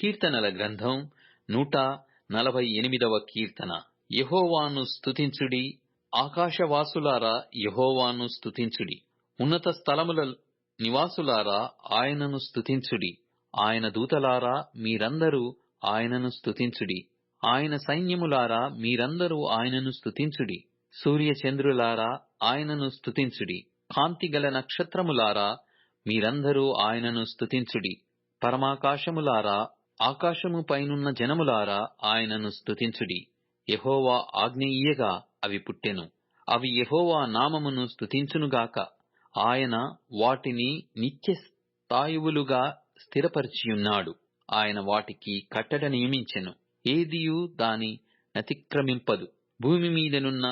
కీర్తనల గ్రంథం 148వ కీర్తన. యెహోవాను స్తుతించుడి, ఆకాశవాసులారా యెహోవాను స్తుతించుడి. ఉన్నత స్థలముల నివాసులారా ఆయనను స్తుతించుడి. ఆయన దూతలారా మీరందరూ ఆయనను స్తుతించుడి. ఆయన సైన్యములారా మీరందరూ ఆయనను స్తుతించుడి. సూర్యచంద్రులారా ఆయనను స్తుతించుడి. కాంతిగల నక్షత్రములారా మీరందరూ ఆయనను స్తుతించుడి. పరమాకాశములారా, ఆకాశము పైనున్న జనములారా ఆయనను స్తుతించుడి. యెహోవా ఆజ్ఞ ఇయ్యగా అవి పుట్టెను. అవి యెహోవా నామమును స్తుతించునుగాక. ఆయన వాటిని నిత్య స్థాయువులుగా స్థిరపరిచియున్నాడు. ఆయన వాటికి కట్టడ నియమించెను. ఏదియు దాని నతిక్రమింపదు. భూమి మీదనున్న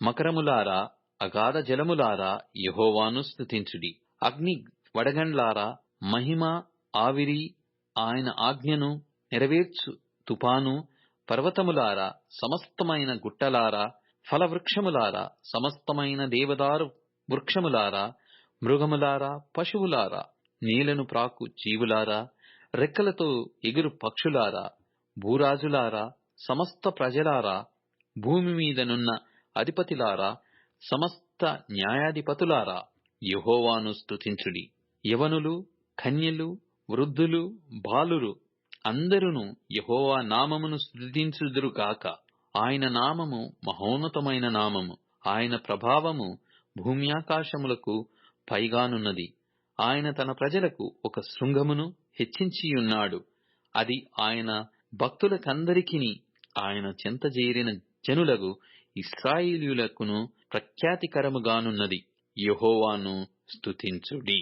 మకరములారా, అగాధ జలములారా యెహోవాను స్తుతించుడి. అగ్ని వడగండ్లారా, మహిమ, ఆవిరి, ఆయన ఆజ్ఞను నెరవేర్చు తుపాను, పర్వతములారా, సమస్తమైన గుట్టలారా, ఫలవృక్షములారా, సమస్తమైన దేవదారు వృక్షములారా, మృగములారా, పశువులారా, నేలను ప్రాకు జీవులారా, రెక్కలతో ఎగురు పక్షులారా, భూరాజులారా, సమస్త ప్రజలారా, భూమి మీదనున్న అధిపతిలారా, సమస్త న్యాయాధిపతులారా యెహోవాను స్తుతించుడి. యవనులు, కన్యలు, వృద్ధులు, బాలురు అందరును యెహోవా నామమును స్తుతించుదురుగాక. ఆయన నామము మహోన్నతమైన నామము. ఆయన ప్రభావము భూమ్యాకాశములకు పైగానున్నది. ఆయన తన ప్రజలకు ఒక శృంగమును హెచ్చించియున్నాడు. అది ఆయన భక్తులకందరికిని, ఆయన చెంతజేరిన జనులకు ఇశ్రాయేలీయులకును ప్రఖ్యాతికరముగానున్నది. యెహోవాను స్తుతించుడి.